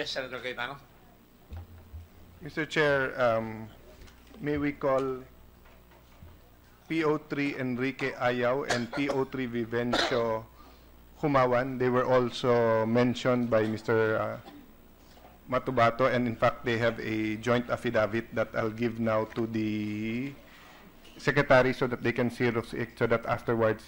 Yes, Senator Cayetano. Mr. Chair, may we call PO3 Enrique Ayaw and PO3 Vivencio Humawan? They were also mentioned by Mr. Matubato, and in fact, they have a joint affidavit that I'll give now to the Secretary so that they can see it, so that afterwards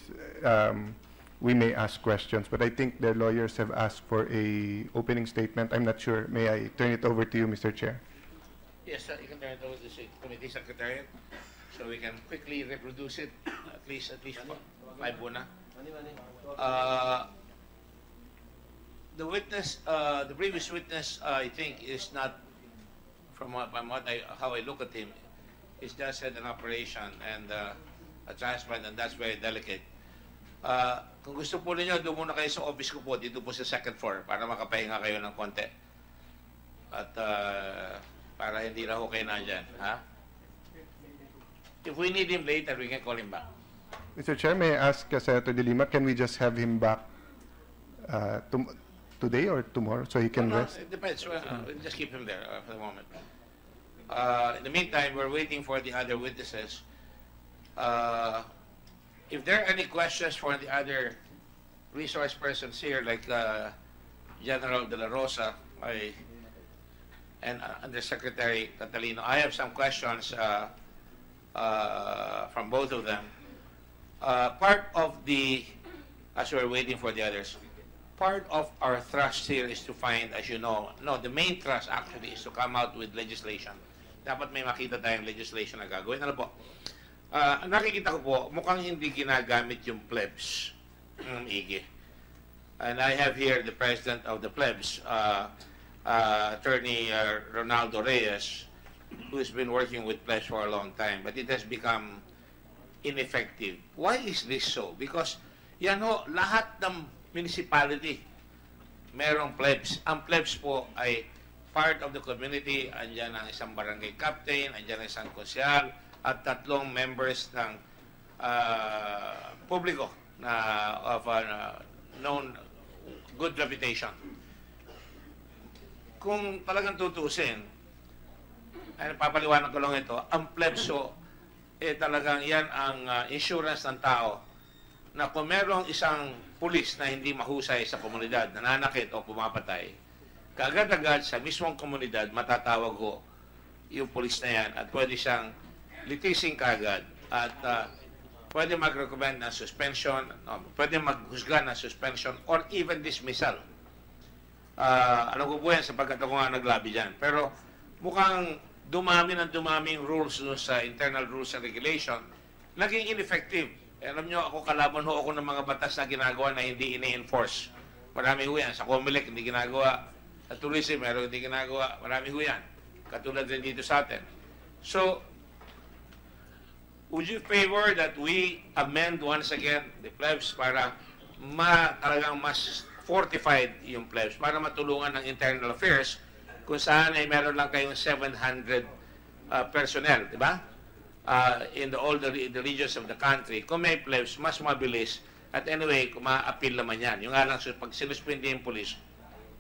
we may ask questions. But I think their lawyers have asked for a opening statement. I'm not sure. May I turn it over to you, Mr. Chair? Yes, sir, you can turn it over to the Committee Secretariat so we can quickly reproduce it, at least five muna. The witness, the previous witness, I think, is not, from how I look at him, is just had an operation and a transplant, and that's very delicate. Kung gusto po ninyo, doon muna kayo sa office ko po, dito po sa second floor, para makapahinga kayo ng konti. At para hindi na ho kayo nandyan. Ha? If we need him later, we can call him back. Mr. Chair, may I ask Senator De Lima, can we just have him back today or tomorrow so he can rest? It depends. We'll just keep him there for the moment. In the meantime, we're waiting for the other witnesses. If there are any questions for the other resource persons here, like General De La Rosa and Undersecretary Catalino, I have some questions from both of them. Part of the, as we're waiting for the others, part of our thrust here is to find, as you know, the main thrust actually is to come out with legislation. Dapat may makita tayong legislation na gagawin. Ano po? Nakikita ko po, mukhang hindi ginagamit yung plebs ng IGE. And I have here the president of the plebs, Attorney Ronaldo Reyes, who has been working with plebs for a long time, but it has become ineffective. Why is this so? Because yan ho, lahat ng municipality merong plebs. Ang plebs po ay part of the community. Andyan ang isang barangay captain, andyan ang isang konsyal, at 3 members ng publiko na of known good reputation. Kung talagang tutuusin, ay napapaliwanag ko lang ito, ang plebso, talagang yan ang insurance ng tao na kung merong isang pulis na hindi mahusay sa komunidad, nananakit o pumapatay, kaagad-agad sa mismong komunidad matatawag ko yung pulis na yan at pwede siyang litisin kaagad at pwede mag-recommend ng suspension, pwede maghusga ng suspension or even dismissal. Alam ko po yan sapagkat ako nga naglabi dyan. Pero mukhang dumami yung rules sa internal rules and regulation, naging ineffective. Alam nyo, ako kalaban ho ako ng mga batas na ginagawa na hindi ini-enforce. Marami ho yan. Sa COMELEC, hindi ginagawa. Sa tourism, meron hindi ginagawa. Marami ho yan. Katulad din dito sa atin. So, would you favor that we amend once again the plebs para talagang mas fortified yung plebs para matulungan ng internal affairs kung saan ay meron lang kayong 700 personnel, di ba? In all the regions of the country. Kung may plebs, mas mabilis. At anyway, kung ma-appeal naman yan. Yung nga lang, pag sinuspindi yung police,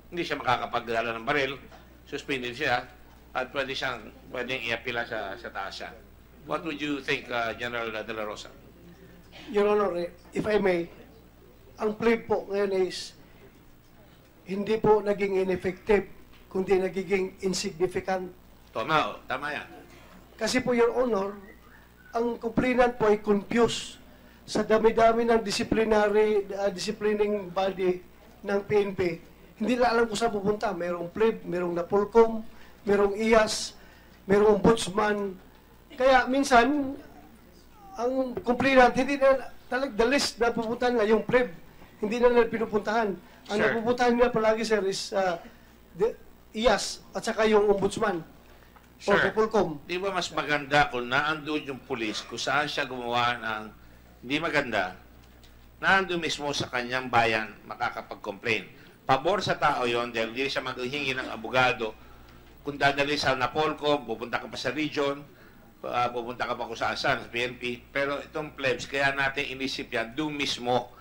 hindi siya makakapagdala ng baril, suspended siya, at pwedeng i-appeal sa taas siya. What would you think, General De La Rosa? Your Honor, if I may, ang pleb po ngayon is hindi po naging ineffective, kundi nagiging insignificant. Tama yan. Kasi po, Your Honor, ang complainant po ay confused sa dami-dami ng disciplining body ng PNP. Hindi na alam kung saan pupunta. Merong pleb, merong napolcom, merong IAS, merong ombudsman. Kaya minsan, ang complainant, hindi na the list na pupuntahan nga yung pleb. Hindi na nila pinupuntahan. Ang napupuntahan nila palagi, sir, is IAS at saka yung ombudsman. Sure. O Populcom. Di ba mas maganda kung naandun yung pulis, kung saan siya gumawa ng hindi maganda, naandun mismo sa kanyang bayan makakapag-complain. Pabor sa tao yon dahil hindi siya maghihingi ng abogado. Kung dadali sa Napolcom, pupunta ka pa sa region, pupunta ka pa kung saan sa PNP. Pero itong plebs, kaya natin inisip yan, doon mismo.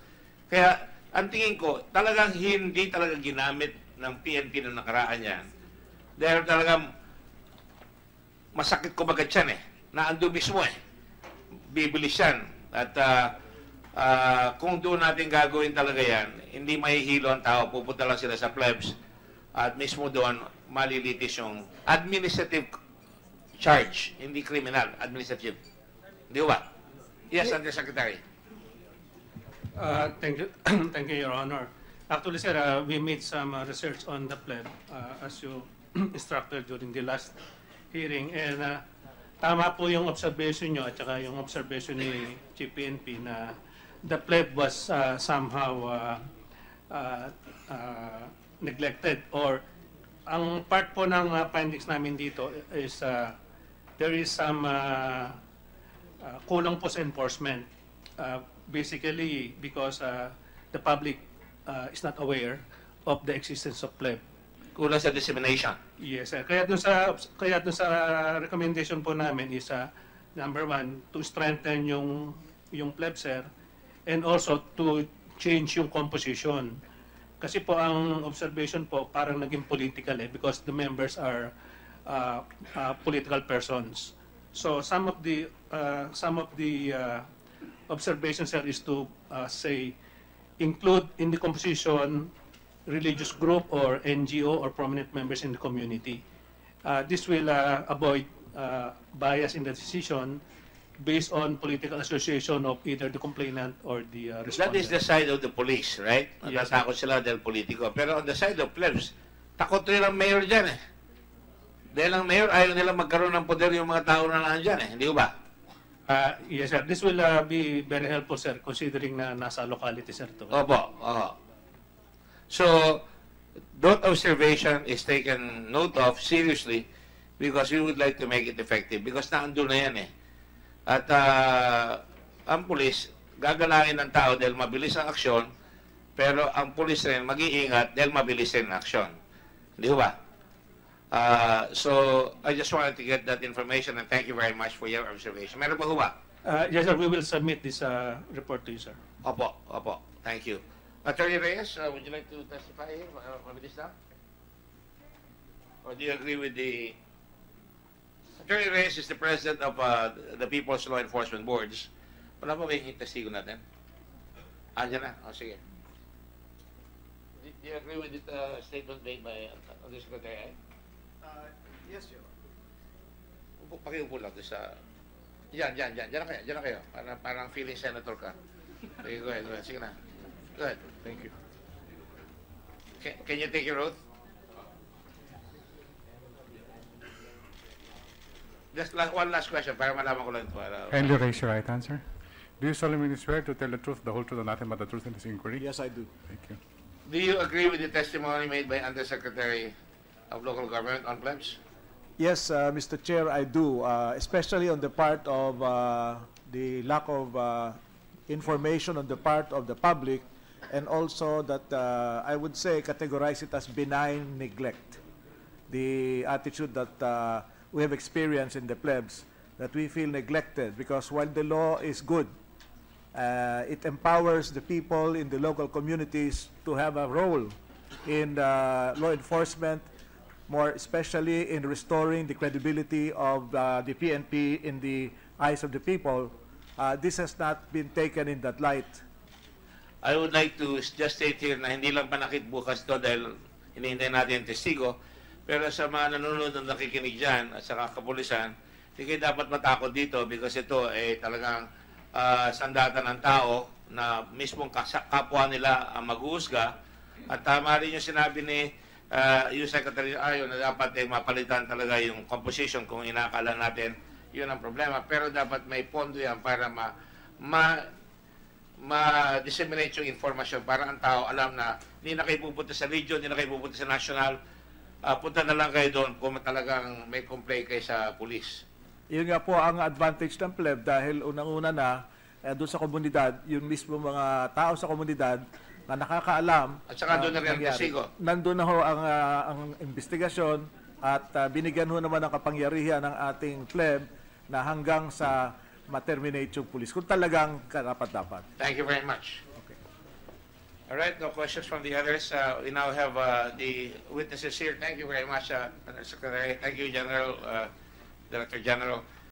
Kaya ang tingin ko, talagang hindi talaga ginamit ng PNP na nakaraan yan, dahil talagang masakit kumbaga yan naando mismo bibilis yan. At kung doon natin gagawin talaga yan, hindi mahihilo ang tao, pupunta lang sila sa plebs at mismo doon malilitis yung administrative charge, hindi criminal, administrative. Di ba? Yes, Undersecretary. Thank you, thank you, Your Honor. Actually, sir, we made some research on the pleb as you instructed during the last hearing, and tama po yung observation nyo at saka yung observation ni Chief PNP na the pleb was somehow neglected, or ang part po ng findings namin dito is there is some kulang po sa enforcement. Basically because the public is not aware of the existence of pleb. Kulang sa dissemination. Yes, sir. Kaya dun sa recommendation po namin is number one, to strengthen yung pleb, sir, and also to change yung composition. Kasi po ang observation po parang naging political because the members are political persons. So some of the observations, sir, is to say include in the composition religious group or NGO or prominent members in the community. This will avoid bias in the decision based on political association of either the complainant or the respondent. That is the side of the police, right? Yes, Natatakot sila dahil politiko. Pero on the side of plebs, takot rin ang mayor dyan Dahil ang mayor, ayaw nila magkaroon ng poder yung mga tao na nandyan Hindi ba? Yes, sir. This will be very helpful, sir, considering na nasa locality, sir. Opo. So, that observation is taken note of seriously because we would like to make it effective because naandun na yan At ang pulis, gagalangin ng tao dahil mabilis ang aksyon, pero ang pulis rin mag-iingat dahil mabilis rin ang aksyon. Di ba? So, I just wanted to get that information and thank you very much for your observation. Meron pa ba? Yes, sir. We will submit this report to you, sir. Opo. Thank you. Attorney Reyes, would you like to testify here? Mabilis lang? Or do you agree with the... Attorney Reyes is the president of the People's Law Enforcement Boards. Wala pa ba yung testigo natin? Andiyan na. Sige. Do you agree with the statement made by Undersecretary? Yes, Your Honor. Pakiupo lang doon sa... Diyan na kayo. Parang feeling senator ka. Okay, go ahead. Sige na. Go ahead. Thank you. Can you take your oath? Just one last question para malaman ko lang ito. Kindly raise your right hand, sir. Do you solemnly swear to tell the truth, the whole truth, and nothing but the truth in this inquiry? Yes, I do. Thank you. Do you agree with the testimony made by Undersecretary of Local Government on plebs? Yes, Mr. Chair, I do, especially on the part of the lack of information on the part of the public, and also that I would say categorize it as benign neglect. The attitude that we have experienced in the plebs, that we feel neglected because while the law is good, it empowers the people in the local communities to have a role in law enforcement, more especially in restoring the credibility of the PNP in the eyes of the people. This has not been taken in that light. I would like to just state here na hindi lang panakit bukas to dahil hinihintay natin yung testigo, pero sa mga nanonood na nakikinig dyan at sa kapulisan, hindi kayo dapat matakot dito because ito ay talagang sandata ng tao na mismong kapwa nila ang mag-uusga. At tama rin yung sinabi ni yung Secretary Ayon na dapat mapalitan talaga yung composition kung inakala natin yun ang problema. Pero dapat may pondo yan para ma-disseminate yung informasyon para ang tao alam na hindi na kayo pupunta sa region, hindi na kayo pupunta sa national, punta na lang kayo doon kung talagang may complaint kayo sa police. Yun nga po ang advantage ng pleb dahil unang-una na doon sa komunidad, yung mismo mga tao sa komunidad na nakakaalam. At saka doon na rin ang testigo. Nandun na ho ang investigasyon at binigyan ho naman ng kapangyarihan ng ating pleb na hanggang sa ma-terminate yung police kung talagang karapat-dapat. Thank you very much. Okay. All right, no questions from the others. We now have the witnesses here. Thank you very much, Secretary. Thank you, General, Director General.